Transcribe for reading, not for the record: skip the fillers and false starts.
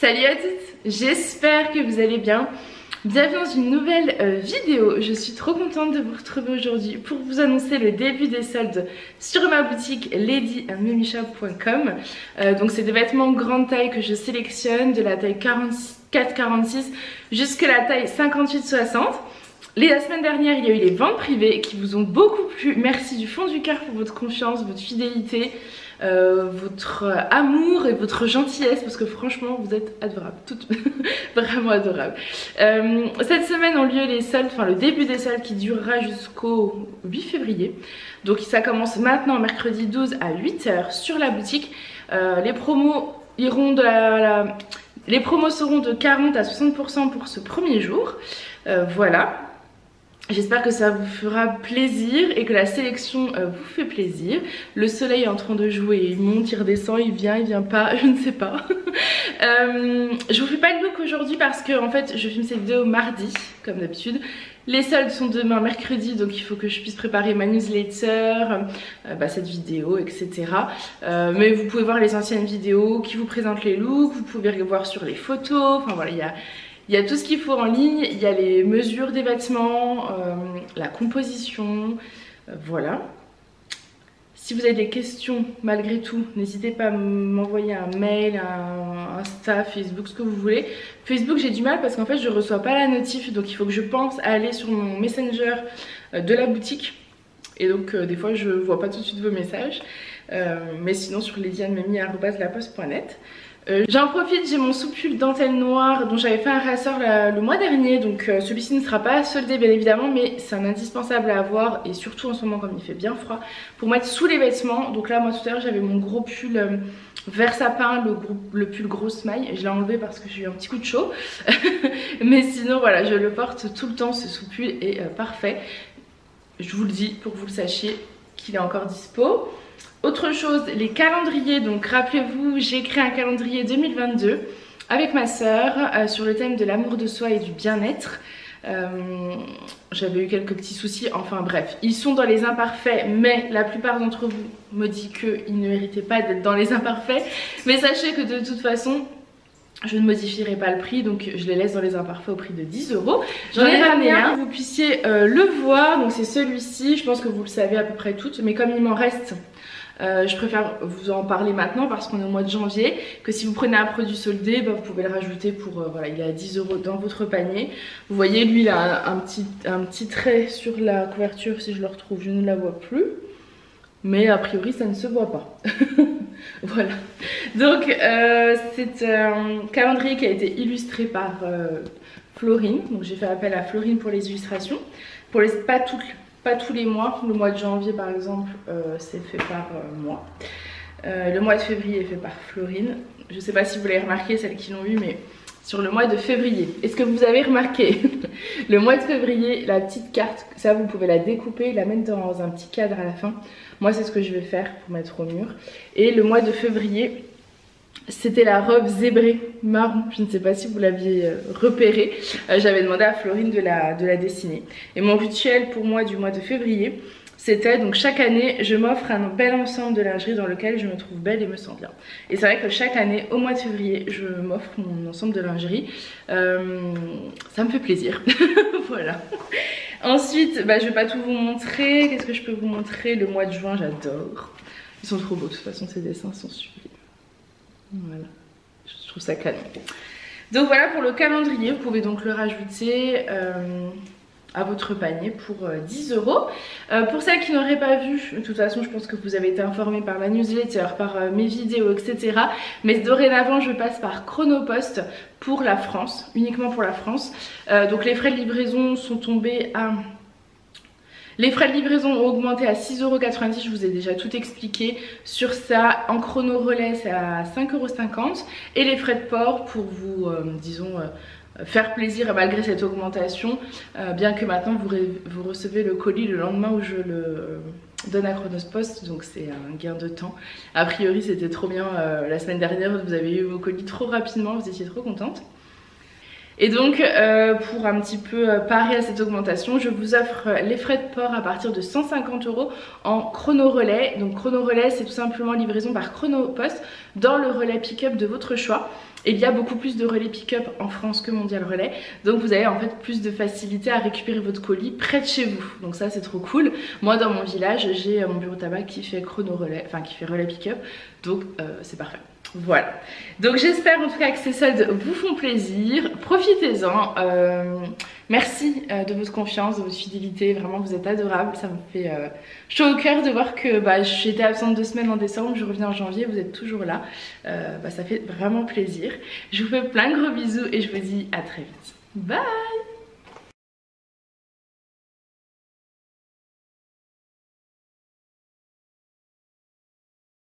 Salut à toutes, j'espère que vous allez bien. Bienvenue dans une nouvelle vidéo. Je suis trop contente de vous retrouver aujourd'hui pour vous annoncer le début des soldes sur ma boutique ladyandmumishop.com. Donc c'est des vêtements grande taille que je sélectionne, de la taille 44-46 jusqu'à la taille 58-60. La semaine dernière, il y a eu les ventes privées qui vous ont beaucoup plu. Merci du fond du cœur pour votre confiance, votre fidélité, votre amour et votre gentillesse, parce que franchement vous êtes adorables, toutes vraiment adorables. Cette semaine ont lieu les soldes, enfin le début des soldes qui durera jusqu'au 8 février. Donc ça commence maintenant mercredi 12 à 8 h sur la boutique. Les promos iront de les promos seront de 40 à 60% pour ce premier jour. Voilà. J'espère que ça vous fera plaisir et que la sélection vous fait plaisir. Le soleil est en train de jouer, il monte, il redescend, il vient pas, je ne sais pas. Je vous fais pas de look aujourd'hui parce que en fait je filme cette vidéo mardi comme d'habitude. Les soldes sont demain mercredi, donc il faut que je puisse préparer ma newsletter, cette vidéo, etc. Mais vous pouvez voir les anciennes vidéos qui vous présentent les looks, vous pouvez les voir sur les photos, enfin voilà, il y a tout ce qu'il faut en ligne, il y a les mesures des vêtements, la composition, voilà. Si vous avez des questions malgré tout, n'hésitez pas à m'envoyer un mail, un Insta, Facebook, ce que vous voulez. Facebook j'ai du mal parce qu'en fait je reçois pas la notif, donc il faut que je pense à aller sur mon Messenger de la boutique. Et donc des fois je vois pas tout de suite vos messages. Mais sinon sur ladyandmemi@laposte.net. J'en profite, j'ai mon sous-pull dentelle noire dont j'avais fait un réassort le mois dernier, donc celui-ci ne sera pas soldé bien évidemment, mais c'est un indispensable à avoir, et surtout en ce moment comme il fait bien froid, pour mettre sous les vêtements. Donc là moi tout à l'heure j'avais mon gros pull vert sapin, le pull grosse maille, je l'ai enlevé parce que j'ai eu un petit coup de chaud mais sinon voilà, je le porte tout le temps, ce sous-pull est parfait. Je vous le dis pour que vous le sachiez qu'il est encore dispo. Autre chose, les calendriers, donc rappelez-vous, j'ai créé un calendrier 2022 avec ma soeur sur le thème de l'amour de soi et du bien-être. J'avais eu quelques petits soucis, enfin bref, ils sont dans les imparfaits, mais la plupart d'entre vous me disent qu'ils ne méritaient pas d'être dans les imparfaits. Mais sachez que de toute façon, je ne modifierai pas le prix, donc je les laisse dans les imparfaits au prix de 10 €. J'en ai ramené un pour que vous puissiez le voir, donc c'est celui-ci, je pense que vous le savez à peu près toutes, mais comme il m'en reste, je préfère vous en parler maintenant parce qu'on est au mois de janvier, que si vous prenez un produit soldé, vous pouvez le rajouter pour, voilà, il est à 10 € dans votre panier. Vous voyez, lui il a un petit trait sur la couverture, si je le retrouve, je ne la vois plus. Mais a priori ça ne se voit pas. Voilà. Donc c'est un calendrier qui a été illustré par Florine. Donc j'ai fait appel à Florine pour les illustrations. Pour les, pas tous les mois. Le mois de janvier par exemple c'est fait par moi. Le mois de février est fait par Florine. Je ne sais pas si vous l'avez remarqué, celles qui l'ont vu, mais sur le mois de février, est-ce que vous avez remarqué le mois de février, la petite carte, ça vous pouvez la découper, la mettre dans un petit cadre à la fin. Moi c'est ce que je vais faire pour mettre au mur. Et le mois de février, c'était la robe zébrée marron, je ne sais pas si vous l'aviez repérée. J'avais demandé à Florine de la dessiner. Et mon rituel pour moi du mois de février, c'était donc chaque année je m'offre un bel ensemble de lingerie dans lequel je me trouve belle et me sens bien. Et c'est vrai que chaque année au mois de février je m'offre mon ensemble de lingerie. Ça me fait plaisir. Voilà. Ensuite je vais pas tout vous montrer. Qu'est-ce que je peux vous montrer? Le mois de juin j'adore. Ils sont trop beaux, de toute façon ces dessins sont sublimes. Voilà, je trouve ça canon. Donc voilà pour le calendrier, vous pouvez donc le rajouter à votre panier pour 10 €. Pour celles qui n'auraient pas vu, de toute façon je pense que vous avez été informés par la newsletter, par mes vidéos, etc. Mais dorénavant je passe par Chronopost pour la France, uniquement pour la France. Donc les frais de livraison sont tombés à... Les frais de livraison ont augmenté à 6,90 €, je vous ai déjà tout expliqué sur ça. En chrono relais c'est à 5,50 €. Et les frais de port pour vous, disons... faire plaisir malgré cette augmentation, bien que maintenant vous recevez le colis le lendemain où je le donne à Chronopost, donc c'est un gain de temps. A priori c'était trop bien, la semaine dernière vous avez eu vos colis trop rapidement, vous étiez trop contente. Et donc pour un petit peu parer à cette augmentation, je vous offre les frais de port à partir de 150 € en chrono relais. Donc chrono relais c'est tout simplement livraison par Chronopost dans le relais pick-up de votre choix. il y a beaucoup plus de relais pick-up en France que Mondial Relais, donc vous avez en fait plus de facilité à récupérer votre colis près de chez vous, donc ça c'est trop cool. Moi dans mon village j'ai mon bureau tabac qui fait chrono relais, enfin qui fait relais pick-up, donc c'est parfait. Voilà, donc j'espère en tout cas que ces soldes vous font plaisir, profitez-en, merci de votre confiance, de votre fidélité, vraiment vous êtes adorables, ça me fait chaud au cœur de voir que j'étais absente 2 semaines en décembre, je reviens en janvier, vous êtes toujours là, ça fait vraiment plaisir. Je vous fais plein de gros bisous et je vous dis à très vite, bye.